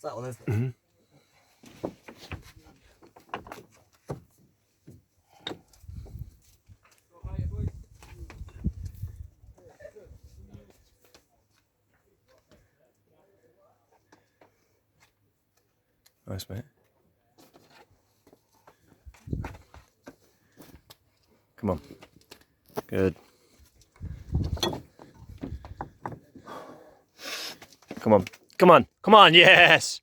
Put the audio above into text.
that one, isn't it? Mm-hmm. Nice, mate. Come on. Good. Come on. Come on. Come on. Yes.